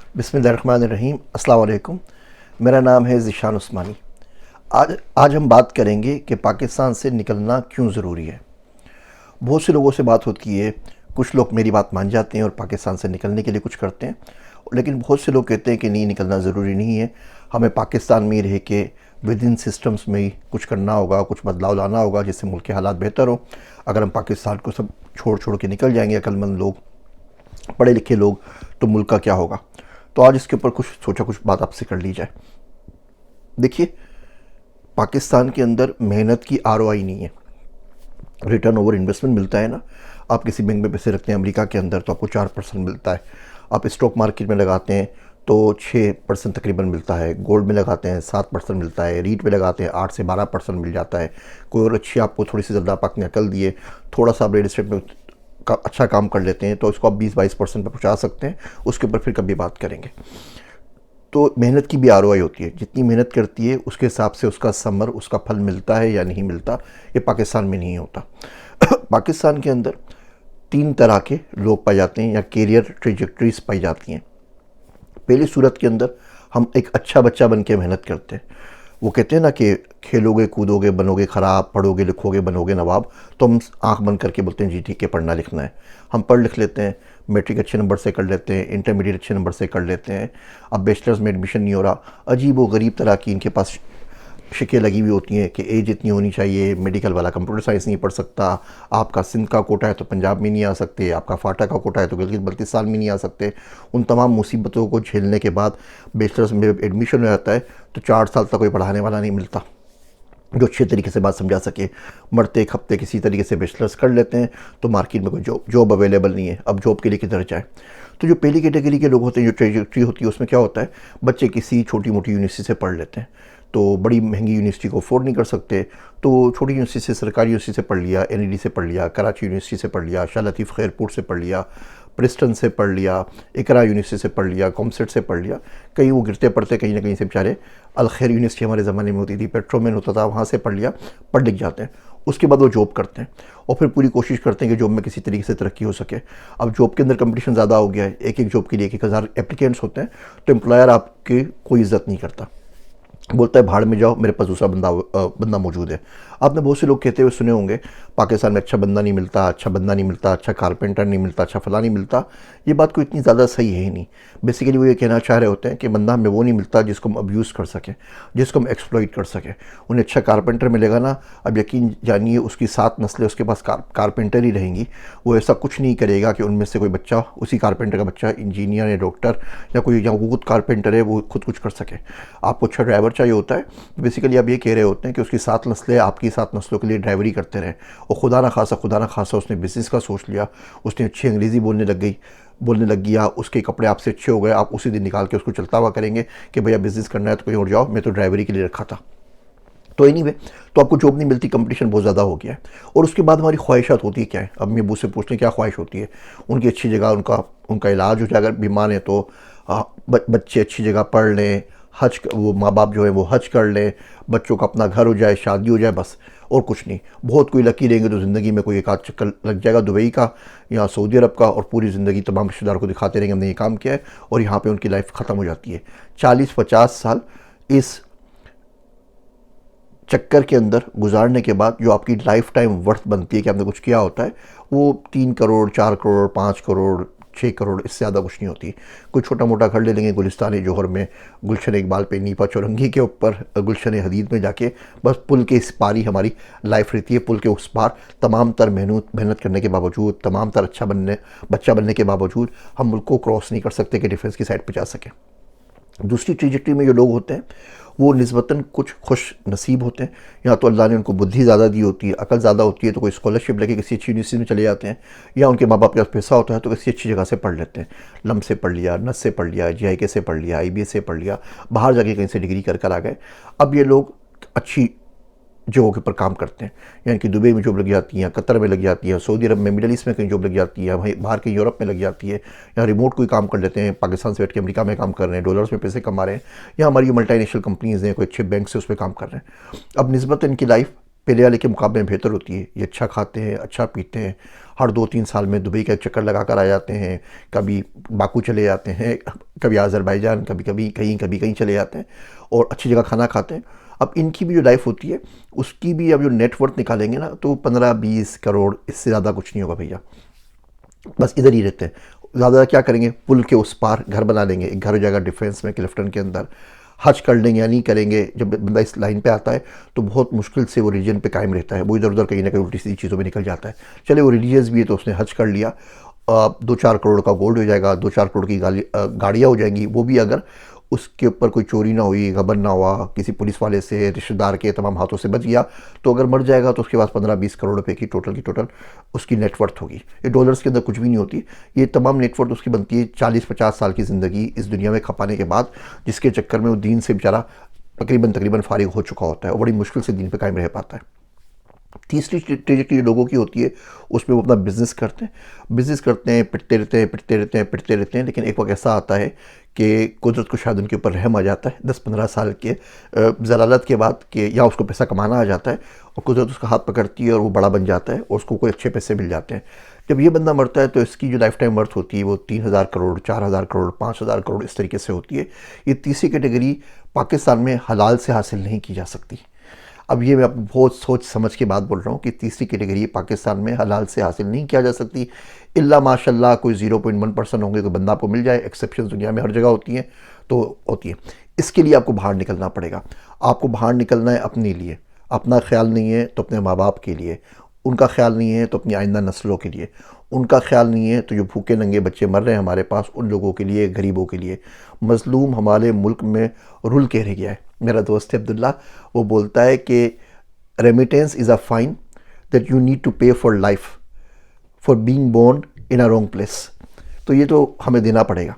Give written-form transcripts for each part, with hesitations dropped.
बिस्मिल्लाहिर्रहमानिर्रहीम। अस्सलाम वालेकुम। मेरा नाम है ज़ीशान उस्मानी। आज हम बात करेंगे कि पाकिस्तान से निकलना क्यों ज़रूरी है। बहुत से लोगों से बात होती है, कुछ लोग मेरी बात मान जाते हैं और पाकिस्तान से निकलने के लिए कुछ करते हैं, लेकिन बहुत से लोग कहते हैं कि नहीं, निकलना ज़रूरी नहीं है, हमें पाकिस्तान में ही रह के विद इन सिस्टम्स में ही कुछ करना होगा, कुछ बदलाव लाना होगा जिससे मुल्क के हालात बेहतर हो। अगर हम पाकिस्तान को सब छोड़ छोड़ के निकल जाएंगे, अक्लमंद लोग, पढ़े लिखे लोग, तो मुल्क का क्या होगा। तो आज इसके ऊपर कुछ बात आपसे कर ली जाए। देखिए, पाकिस्तान के अंदर मेहनत की आरओआई नहीं है। रिटर्न ओवर इन्वेस्टमेंट मिलता है ना, आप किसी बैंक में पैसे रखते हैं अमेरिका के अंदर तो आपको 4% मिलता है। आप स्टॉक मार्केट में लगाते हैं तो 6% तकरीबन मिलता है। गोल्ड में लगाते हैं 7% मिलता है। रीट में लगाते हैं 8 से 12% मिल जाता है। कोई और अच्छी आपको थोड़ी सी ज़्यादा आपने अकल दिए, थोड़ा सा आप रियल इस्टेट में अच्छा काम कर लेते हैं तो इसको आप 20-22% पर पहुँचा सकते हैं। उसके ऊपर फिर कभी बात करेंगे। तो मेहनत की भी आरओआई होती है, जितनी मेहनत करती है उसके हिसाब से उसका समर, उसका फल मिलता है या नहीं मिलता। ये पाकिस्तान में नहीं होता। पाकिस्तान के अंदर 3 तरह के लोग पाए जाते हैं या कैरियर ट्रेजेक्ट्रीज पाई जाती हैं। पहली सूरत के अंदर हम एक अच्छा बच्चा बन के मेहनत करते हैं। वो कहते हैं ना कि खेलोगे कूदोगे बनोगे ख़राब, पढ़ोगे लिखोगे बनोगे नवाब। तो हम आंख बंद करके बोलते हैं जी ठीक है, पढ़ना लिखना है। हम पढ़ लिख लेते हैं, मैट्रिक अच्छे नंबर से कर लेते हैं, इंटरमीडिएट अच्छे नंबर से कर लेते हैं। अब बैचलर्स में एडमिशन नहीं हो रहा, अजीब व गरीब तरह की इनके पास शिकें लगी हुई होती हैं कि एज इतनी होनी चाहिए, मेडिकल वाला कंप्यूटर साइंस नहीं पढ़ सकता, आपका सिंध का कोटा है तो पंजाब में नहीं आ सकते, आपका फाटा का कोटा है तो गिलगित बल्तिस्तान में नहीं आ सकते। उन तमाम मुसीबतों को झेलने के बाद बैचलर्स में एडमिशन हो जाता है तो 4 साल तक कोई पढ़ाने वाला नहीं मिलता जो अच्छे तरीके से बात समझा सके। मरते खपते किसी तरीके से बैचलर्स कर लेते हैं तो मार्केट में कोई जॉब अवेलेबल नहीं है। अब जॉब के लिए किधर जाए। तो जो पहली कैटेगरी के लोग होते हैं, जो ट्रेजेक्ट्री होती है, उसमें क्या होता है, बच्चे किसी छोटी मोटी यूनिवर्सिटी से पढ़ लेते हैं तो बड़ी महंगी यूनिवर्सिटी को अफोर्ड नहीं कर सकते, तो छोटी यूनिवर्सिटी से, सरकारी यूनिवर्सिटी से पढ़ लिया, एनईडी से पढ़ लिया, कराची यूनिवर्सिटी से पढ़ लिया, शाह लतीफ़ खैरपुर से पढ़ लिया, प्रिस्टन से पढ़ लिया, इकरा यूनिवर्सिटी से पढ़ लिया, कॉमसेट से पढ़ लिया। कहीं वो गिरते पड़ते कहीं ना कहीं से बेचारे, अलखैर यूनिवर्सिटी हमारे ज़माने में होती थी, पेट्रोमैन होता था, वहाँ से पढ़ लिया, पढ़ लिख जाते हैं। उसके बाद वो जॉब करते हैं और फिर पूरी कोशिश करते हैं कि जॉब में किसी तरीके से तरक्की हो सके। अब जॉब के अंदर कंपटीशन ज़्यादा हो गया है, एक एक जॉब के लिए 1,000 एप्लीकेंट्स होते हैं, तो एम्प्लॉयर आपकी कोई इज़्ज़त नहीं करता, बोलता है भाड़ में जाओ, मेरे पास दूसरा बंदा मौजूद है। आपने बहुत से लोग कहते हुए सुने होंगे पाकिस्तान में अच्छा बंदा नहीं मिलता, अच्छा बंदा नहीं मिलता, अच्छा कारपेंटर नहीं मिलता, अच्छा फला नहीं मिलता। ये बात कोई इतनी ज़्यादा सही है ही नहीं। बेसिकली वो ये कहना चाह रहे होते हैं कि बंदा हमें वो नहीं मिलता जिसको हम अब्यूज़ कर सकें, जिसको हम एक्सप्लॉइट कर सकें। उन्हें अच्छा कारपेंटर मिलेगा ना, अब यकीन जानिए उसकी 7 नस्लें उसके पास कारपेंटर ही रहेंगी। वो ऐसा कुछ नहीं करेगा कि उनमें से कोई बच्चा, उसी कारपेंटर का बच्चा इंजीनियर या डॉक्टर या कोई, या वो खुद कारपेंटर है, वो खुद कुछ कर सके। आपको अच्छा ड्राइवर चाहिए होता है, तो बेसिकली आप ये कह रहे होते हैं कि उसकी 7 नस्लें आपकी 7 नस्लों के लिए ड्राइवरी करते रहें। और खुदा ना खासा उसने बिज़नेस का सोच लिया, उसने अच्छी अंग्रेज़ी बोलने लग गया, उसके कपड़े आपसे अच्छे हो गए, आप उसी दिन निकाल के उसको चलता हुआ करेंगे कि भैया बिज़नेस करना है तो कहीं और जाओ, मैं तो ड्राइवरी के लिए रखा था। तो एनीवे, तो आपको जॉब नहीं मिलती, कंपटीशन बहुत ज़्यादा हो गया है। और उसके बाद हमारी ख्वाहिशात होती है क्या है। अब मैं अब्बू से पूछ लें क्या ख्वाहिश होती है। उनकी अच्छी जगह उनका इलाज हो जाए, अगर बीमार है तो बच्चे अच्छी जगह पढ़ लें, हज, वो माँ बाप जो है वो हज कर लें, बच्चों का अपना घर हो जाए, शादी हो जाए, बस और कुछ नहीं। बहुत कोई लकी रहेंगे तो ज़िंदगी में कोई एक आध चक्कर लग जाएगा दुबई का या सऊदी अरब का, और पूरी ज़िंदगी तमाम रिश्तेदारों को दिखाते रहेंगे हमने ये काम किया है, और यहाँ पे उनकी लाइफ ख़त्म हो जाती है। 40-50 साल इस चक्कर के अंदर गुजारने के बाद जो आपकी लाइफ टाइम वर्थ बनती है कि आपने कुछ किया होता है, वो 3 करोड़, 4 करोड़, 5 करोड़, 6 करोड़, इससे ज़्यादा कुछ नहीं होती। कोई छोटा मोटा घर ले लेंगे गुलिस्तान जौहर में, गुलशन इकबाल पे, नीपा चौरंगी के ऊपर, गुलशन हदीद में जाके, बस पुल के इस पार ही हमारी लाइफ रहती है। पुल के उस पार तमाम तर मेहनत करने के बावजूद, तमाम तर बच्चा बनने के बावजूद हम मुल्क को क्रॉस नहीं कर सकते कि डिफेंस की साइड पर जा सकें। दूसरी ट्रेजेक्टरी में जो लोग होते हैं वो निस्बतन कुछ खुश नसीब होते हैं, या तो अल्लाह ने उनको बुद्धि ज़्यादा दी होती है, अकल ज़्यादा होती है, तो कोई स्कॉलरशिप लेके किसी अच्छी यूनिवर्सिटी में चले जाते हैं, या उनके माँ बाप के पास पैसा होता है तो किसी अच्छी जगह से पढ़ लेते हैं। लम से पढ़ लिया, नस से पढ़ लिया, JIK से पढ़ लिया, IBS से पढ़ लिया, बाहर जाके कहीं से डिग्री कर आ गए। अब ये लोग अच्छी जगहों के ऊपर काम करते हैं, यानी कि दुबई में जॉब लग जाती है, कतर में लग जाती है, सऊदी अरब में, मिडल ईस्ट में कहीं जॉब लग जाती है, वहीं बाहर के यूरोप में लग जाती है, या रिमोट कोई काम कर लेते हैं, पाकिस्तान से बैठ के अमेरिका में काम कर रहे हैं, डॉलर्स में पैसे कमा रहे हैं, या हमारी जो मल्टीनेशनल कंपनीज़ हैं, कोई अच्छे बैंक से उस पर काम कर रहे हैं। अब निस्बत इनकी लाइफ पहले वाले के मुकाबले में बेहतर होती है। ये अच्छा खाते हैं, अच्छा पीते हैं, हर 2-3 साल में दुबई का एक चक्कर लगा कर आ जाते हैं, कभी बाकू चले जाते हैं, कभी आज़रबाईजान, कभी कहीं चले जाते हैं और अच्छी जगह खाना खाते हैं। अब इनकी भी जो लाइफ होती है उसकी भी अब जो नेटवर्थ निकालेंगे ना तो 15-20 करोड़, इससे ज़्यादा कुछ नहीं होगा भैया। बस इधर ही रहते हैं। ज़्यादा क्या करेंगे, पुल के उस पार घर बना लेंगे, एक घर हो जाएगा डिफेंस में क्लिफ्टन के अंदर। हज कर लेंगे या नहीं करेंगे, जब बंदा इस लाइन पे आता है तो बहुत मुश्किल से वो रीजन पे कायम रहता है, वो इधर उधर कहीं ना कहीं उल्टी सीधी चीज़ों में निकल जाता है। चले वो रिलीजियस भी है तो उसने हज कर लिया, 2-4 करोड़ का गोल्ड हो जाएगा, 2-4 करोड़ की गाड़ियाँ हो जाएंगी, वो भी अगर उसके ऊपर कोई चोरी ना हुई, गबन ना हुआ, किसी पुलिस वाले से, रिश्तेदार के तमाम हाथों से बच गया, तो अगर मर जाएगा तो उसके पास 15-20 करोड़ रुपए की टोटल उसकी नेटवर्थ होगी। ये डॉलर्स के अंदर कुछ भी नहीं होती। ये तमाम नेटवर्थ उसकी बनती है 40-50 साल की ज़िंदगी इस दुनिया में खपाने के बाद, जिसके चक्कर में वो दीन से बेचारा तकरीबन फारिग हो चुका होता है और बड़ी मुश्किल से दीन पे कायम रह पाता है। तीसरी ट्रेजेक्टरी लोगों की होती है, उसमें वो अपना बिज़नेस करते हैं, पिटते रहते हैं, लेकिन एक वक्त ऐसा आता है कि कुदरत को शायद उनके ऊपर रहम आ जाता है 10-15 साल के ज़लालत के बाद, कि या उसको पैसा कमाना आ जाता है और कुदरत उसका हाथ पकड़ती है और वो बड़ा बन जाता है और उसको कोई अच्छे पैसे मिल जाते हैं। जब ये बंदा मरता है तो इसकी जो लाइफ टाइम वर्थ होती है वो 3,000 करोड़, 4,000 करोड़, 5,000 करोड़ इस तरीके से होती है। ये तीसरी कैटेगरी पाकिस्तान में हलाल से हासिल नहीं की जा सकती। अब ये मैं आपको बहुत सोच समझ के बात बोल रहा हूँ कि तीसरी कैटेगरी पाकिस्तान में हलाल से हासिल नहीं किया जा सकती, इल्ला माशाल्लाह कोई 0.1% होंगे, कोई बंदा आपको मिल जाए। एक्सेप्शन दुनिया में हर जगह होती हैं, तो होती है। इसके लिए आपको बाहर निकलना पड़ेगा। आपको बाहर निकलना है अपने लिए, अपना ख्याल नहीं है तो अपने माँ बाप के लिए, उनका ख्याल नहीं है तो अपनी आइंदा नस्लों के लिए, उनका ख्याल नहीं है तो जो भूखे नंगे बच्चे मर रहे हैं हमारे पास, उन लोगों के लिए, गरीबों के लिए। मजलूम हमारे मुल्क में रुल के रह गया है। मेरा दोस्त है अब्दुल्ला, वो बोलता है कि remittance is a fine that you need to pay for life for being born in a wrong place. तो ये तो हमें देना पड़ेगा।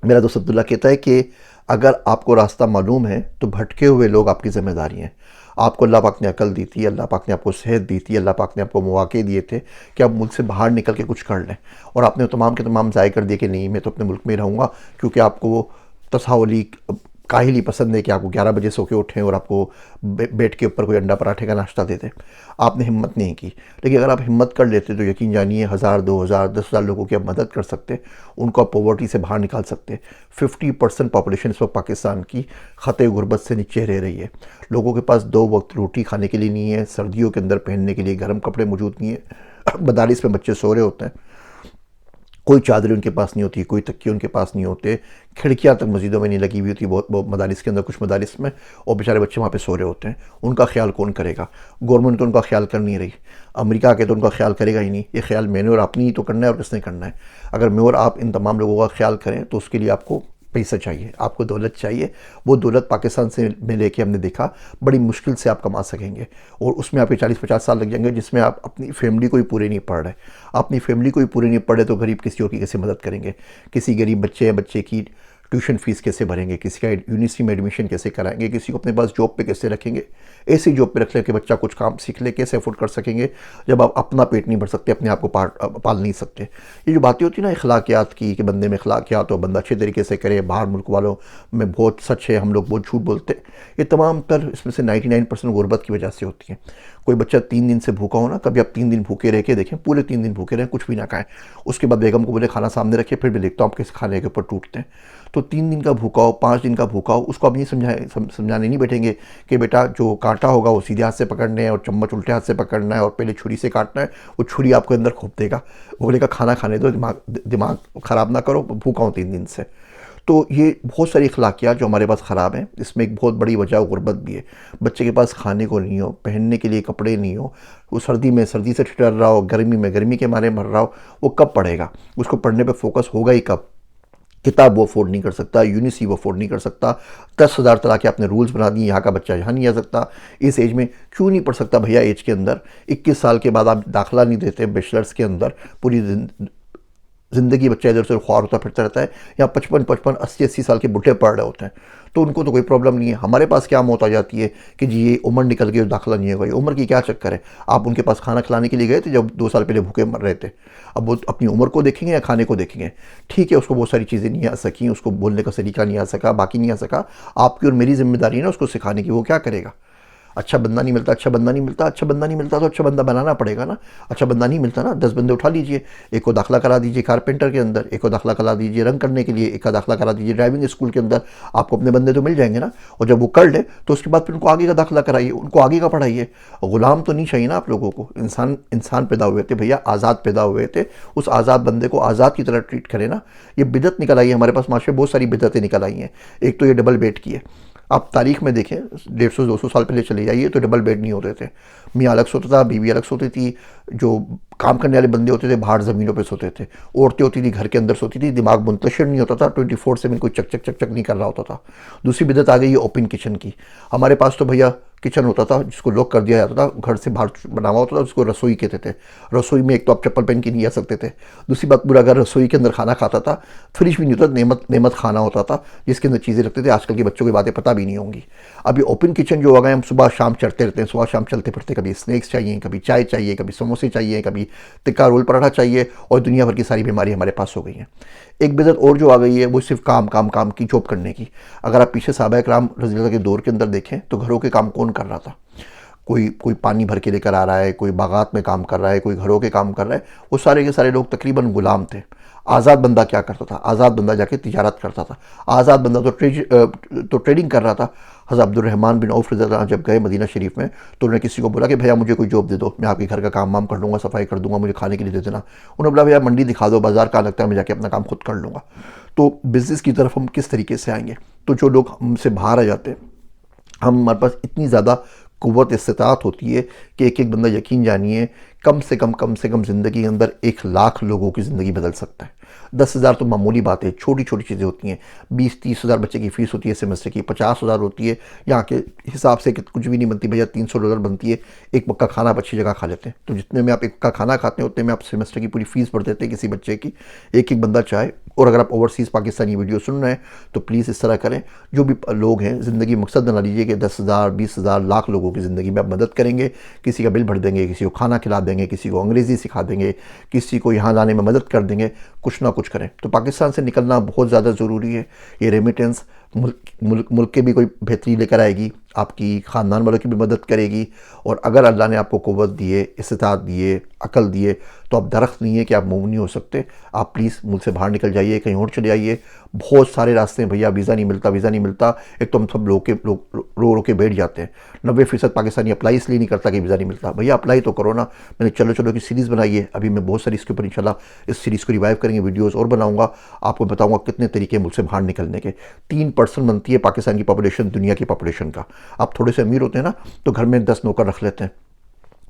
मेरा दोस्त अब्दुल्ला कहता है कि अगर आपको रास्ता मालूम है तो भटके हुए लोग आपकी ज़िम्मेदारी हैं। आपको अल्लाह पाक ने अकल दी थी, अल्लाह पाक ने आपको सेहत दी थी, अल्लाह पाक ने आपको मौके दिए थे कि आप मुल्क से बाहर निकल के कुछ कर लें, और आपने तमाम के तमाम ज़ाय कर दिए कि नहीं मैं तो अपने मुल्क में ही रहूँगा, क्योंकि आपको तसावली काहिली पसंद है कि आपको 11 बजे सो के उठें और आपको बेड के ऊपर कोई अंडा पराठे का नाश्ता दे दें। आपने हिम्मत नहीं की। लेकिन अगर आप हिम्मत कर लेते तो यकीन जानिए 1,000, 2,000, 10,000 लोगों की आप मदद कर सकते, उनको आप पॉवर्टी से बाहर निकाल सकते। 50% पॉपुलेशन इस वक्त पाकिस्तान की ख़त गुरबत से नीचे रह रही है। लोगों के पास 2 वक्त रोटी खाने के लिए नहीं है, सर्दियों के अंदर पहनने के लिए गर्म कपड़े मौजूद नहीं है, मदारिस में बच्चे सो रहे होते हैं, कोई चादरें उनके पास नहीं होती, कोई तकिए उनके पास नहीं होते, खिड़कियां तक मस्जिदों में नहीं लगी हुई होती बहुत मदारिस के अंदर, कुछ मदारिस में, और बेचारे बच्चे वहाँ पे सो रहे होते हैं। उनका ख्याल कौन करेगा? गवर्नमेंट तो उनका ख्याल कर नहीं रही। अमेरिका के तो उनका ख्याल करेगा ही नहीं। ये ख्याल मैंने और आपने ही तो करना है, और किसने करना है? अगर मैं और आप इन तमाम लोगों का ख्याल करें तो उसके लिए आपको पैसा चाहिए, आपको दौलत चाहिए। वो दौलत पाकिस्तान से में लेके हमने देखा बड़ी मुश्किल से आप कमा सकेंगे, और उसमें आपके 40-50 साल लग जाएंगे, जिसमें आप अपनी फैमिली को ही पूरे नहीं पढ़ रहे। अपनी फैमिली को ही पूरे नहीं पढ़ रहे तो गरीब किसी और की कैसे मदद करेंगे? किसी गरीब बच्चे की ट्यूशन फ़ीस कैसे भरेंगे? किसी का यूनिवर्सिटी में एडमिशन कैसे कराएंगे? किसी को अपने पास जॉब पे कैसे रखेंगे? ऐसी जॉब पे रख ले कि बच्चा कुछ काम सीख ले, कैसे अफोर्ड कर सकेंगे जब आप अपना पेट नहीं भर सकते, अपने आप को पाल नहीं सकते? ये जो बातें होती है ना अखलाकियात की, कि बंदे में अखलाकियात हो, बंदा अच्छे तरीके से करे, बाहर मुल्क वालों में बहुत सच है, हम लोग बहुत झूठ बोलते हैं, ये तमाम तर इसमें से 99% गुर्बत की वजह से होती है। कोई बच्चा 3 दिन से भूखा हो ना, कभी आप 3 दिन भूखे रह के देखें, पूरे 3 दिन भूखे रहें, कुछ भी ना खाएं, उसके बाद बेगम को बोले खाना सामने रखे, फिर भी देखता हूँ आप किस खाने के ऊपर टूटते हैं। तो 3 दिन का भूखा हो, 5 दिन का भूखा हो, उसको आप नहीं समझाने नहीं बैठेंगे कि बेटा जो कांटा होगा वो सीधे हाथ से पकड़ने है और चम्मच उल्टे हाथ से पकड़ना है और पहले छुरी से काटना है। वो छुरी आपको अंदर खोप देगा, वो बोलेगा खाना खाने दो, दिमाग ख़राब ना करो, भूखा हूँ 3 दिन से। तो ये बहुत सारी अखलाकियात जो हमारे पास ख़राब हैं, इसमें एक बहुत बड़ी वजह गुर्बत भी है। बच्चे के पास खाने को नहीं हो, पहनने के लिए कपड़े नहीं हो, वो सर्दी में सर्दी से ठिठुर रहा हो, गर्मी में गर्मी के मारे मर रहा हो, वो कब पढ़ेगा? उसको पढ़ने पे फोकस होगा ही कब? किताब वो अफोर्ड नहीं कर सकता, यूनिवर्सिटी वो अफोर्ड नहीं कर सकता, 10,000 तरह के आपने रूल्स बना दिए, यहाँ का बच्चा यहाँ नहीं आ सकता, इस एज में क्यों नहीं पढ़ सकता भैया? एज के अंदर 21 साल के बाद आप दाखिला नहीं देते बैचलर्स के अंदर, पूरी ज़िंदगी बच्चा इधर से ख्वार होता फिरता रहता है, या 55, 80 साल के बुढ़े पढ़ रहे होते हैं, तो उनको तो कोई प्रॉब्लम नहीं है। हमारे पास क्या मौत आ जाती है कि जी ये उम्र निकल गई, दाखिला नहीं होगा। ये उम्र की क्या चक्कर है? आप उनके पास खाना खिलाने के लिए गए थे जब 2 साल पहले भूखे मर रहे थे, अब वो अपनी उम्र को देखेंगे या खाने को देखेंगे? ठीक है, उसको बहुत सारी चीज़ें नहीं आ सकी, उसको बोलने का सलीका नहीं आ सका, बाकी नहीं आ सका, आपकी और मेरी जिम्मेदारी है ना उसको सिखाने की, वो क्या करेगा? अच्छा बंदा नहीं मिलता, अच्छा बंदा नहीं मिलता, अच्छा बंदा नहीं मिलता तो अच्छा बंदा बनाना पड़ेगा ना। अच्छा बंदा नहीं मिलता ना, 10 बंदे उठा लीजिए, एक को दाखिला करा दीजिए कारपेंटर के अंदर, एक को दाखिला करा दीजिए रंग करने के लिए, एक का दाखिला करा दीजिए ड्राइविंग स्कूल के अंदर, आपको अपने बंदे तो मिल जाएंगे ना। और जब वो कर ले तो उसके बाद फिर उनको आगे का दाखिला कराइए, उनको आगे का पढ़ाइए। गुलाम तो नहीं चाहिए ना आप लोगों को। इंसान इंसान पैदा हुए थे भैया, आज़ाद पैदा हुए थे, उस आज़ाद बंदे को आज़ाद की तरह ट्रीट करें ना। ये बिदत निकल आई है हमारे पास, माशरे बहुत सारी बिदतें निकल आई हैं। एक तो ये डबल बेड की है। आप तारीख में देखें 150-200 साल पहले चले जाइए तो डबल बेड नहीं होते थे। मियाँ अलग सोता था, बीवी अलग सोती थी, जो काम करने वाले बंदे होते थे बाहर ज़मीनों पे सोते थे, औरतें होती थी घर के अंदर सोती थी, दिमाग मुंतशिर नहीं होता था, 24/7 कोई चक चक चक चक नहीं कर रहा होता था। दूसरी बिदत आ गई है ओपन किचन की। हमारे पास तो भैया किचन होता था जिसको लॉक कर दिया जाता था, घर से बाहर बना हुआ होता था, उसको रसोई कहते थे। रसोई में एक तो आप चप्पल पहन के नहीं जा सकते थे, दूसरी बात पूरा घर रसोई के अंदर खाना खाता था, फ्रिज भी नहीं होता, नेमत नेमत खाना होता था जिसके अंदर चीज़ें रखते थे। आजकल के बच्चों की बातें पता भी नहीं होंगी। अभी ओपन किचन जो हो गए, हम सुबह शाम चढ़ते रहते हैं, सुबह शाम चलते फिरते, कभी स्नैक्स चाहिए, कभी चाय चाहिए, कभी समोसे चाहिए, कभी टिक्का रोल पराठा चाहिए, और दुनिया भर की सारी बीमारी हमारे पास हो गई हैं। एक बिदत और जो आ गई है वो सिर्फ काम काम काम की, जॉब करने की। अगर आप पीछे सहाबा कराम रज़ी अल्लाह के दौर के अंदर देखें तो घरों के काम कौन कर रहा था? कोई कोई पानी भर के लेकर आ रहा है, कोई बागात में काम कर रहा है, कोई घरों के काम कर रहा है। वो सारे के सारे लोग तकरीबन गुलाम थे। आज़ाद बंदा क्या करता था? आज़ाद बंदा जाके तिजारत करता था। आज़ाद बंदा तो ट्रेडिंग कर रहा था। हज़रत अब्दुर्रहमान बिन औफ रज़ी अल्लाह अन्हु जब गए मदीना शरीफ में तो उन्होंने किसी को बोला कि भैया मुझे कोई जॉब दे दो, मैं आपके घर का काम वाम कर लूँगा, सफाई कर दूंगा, मुझे खाने के लिए दे देना। उन्होंने बोला भैया मंडी दिखा दो, बाजार कहाँ लगता है, मैं जाके अपना काम खुद कर लूँगा। तो बिज़नेस की तरफ हम किस तरीके से आएंगे? तो जो लोग हमसे बाहर आ जाते हैं, हमारे पास इतनी ज़्यादा क़ुव्वत इस्तिताअत होती है कि एक एक बंदा, यकीन जानिए, कम से कम ज़िंदगी के अंदर 1 लाख लोगों की ज़िंदगी बदल सकता है। 10,000 तो मामूली बात है, छोटी छोटी चीज़ें होती हैं। 20-30 हज़ार बच्चे की फ़ीस होती है सेमेस्टर की, 50,000 होती है। यहाँ के हिसाब से कि कुछ भी नहीं बनती भैया, $300 बनती है। एक वक्त का खाना आप अच्छी जगह खा लेते हैं, तो जितने में आप एक वक्त का खाना खाते हैं उतने में आप सेमेस्टर की पूरी फ़ीस भर देते हैं किसी बच्चे की, एक एक बंदा चाहे। और अगर आप ओवरसीज़ पाकिस्तानी वीडियो सुन रहे हैं तो प्लीज़ इस तरह करें। जो भी लोग हैं, ज़िंदगी मकसद बना लीजिए कि 10,000, 20,000, लाख लोगों की ज़िंदगी में आप मदद करेंगे। किसी का बिल भर देंगे, किसी को खाना खिला देंगे, किसी को अंग्रेज़ी सिखा देंगे, किसी को यहाँ लाने में मदद कर देंगे, कुछ ना कुछ करें। तो पाकिस्तान से निकलना बहुत ज़्यादा ज़रूरी है। ये रेमिटेंस मुल्क के भी कोई बेहतरी लेकर आएगी, आपकी ख़ानदान वालों की भी मदद करेगी। और अगर अल्लाह ने आपको क़ुव्वत दिए, इस्तिताअत दिए, अकल दिए, तो आप दरख्त नहीं है कि आप मूव नहीं हो सकते। आप प्लीज़ मुल्क से बाहर निकल जाइए, कहीं और चले आइए। बहुत सारे रास्ते हैं भैया, वीज़ा नहीं मिलता, वीज़ा नहीं मिलता। एक तो हम सब लोग रो रो के बैठ जाते हैं। 90% पाकिस्तानी अप्लाई इसलिए नहीं करता कि वीज़ा नहीं मिलता। भैया अप्लाई तो करो ना। मैंने चलो चलो की सीरीज़ बनाई है, अभी मैं बहुत सारी इसके ऊपर इंशाल्लाह इस सीरीज़ को रिवाइव करेंगे, वीडियोज़ और बनाऊँगा, आपको बताऊँगा कितने तरीके मुल्क से बाहर निकलने के। 3% बनती है पाकिस्तान की पॉपुलेशन दुनिया की पॉपुलेशन का। आप थोड़े से अमीर होते हैं ना तो घर में 10 नौकर रख लेते हैं,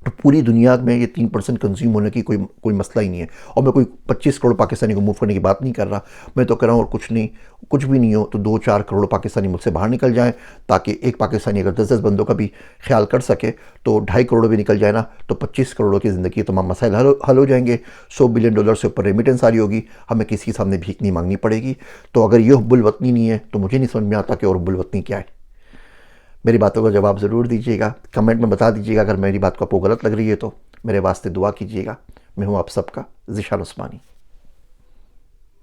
तो पूरी दुनिया में ये 3% कंज्यूम होने की कोई मसला ही नहीं है। और मैं कोई 25 करोड़ पाकिस्तानी को मूव करने की बात नहीं कर रहा, मैं तो कह रहा हूँ और कुछ भी नहीं हो तो 2-4 करोड़ पाकिस्तानी मुझसे बाहर निकल जाएं, ताकि एक पाकिस्तानी अगर 10-10 बंदों का भी ख्याल कर सके तो 2.5 करोड़ भी निकल जाए ना, तो 25 करोड़ों की ज़िंदगी के तमाम मसाइल हल हो जाएंगे। $100 बिलियन से ऊपर रेमिटेंस आ रही होगी, हमें किसी के सामने भीख नहीं मांगनी पड़ेगी। तो अगर ये हुब्बुल वतनी नहीं है तो मुझे नहीं समझ में आता कि और हुब्बुल वतनी क्या है। मेरी बातों का जवाब ज़रूर दीजिएगा, कमेंट में बता दीजिएगा। अगर मेरी बात को आपको गलत लग रही है तो मेरे वास्ते दुआ कीजिएगा। मैं हूँ आप सबका ज़िशान उस्मानी।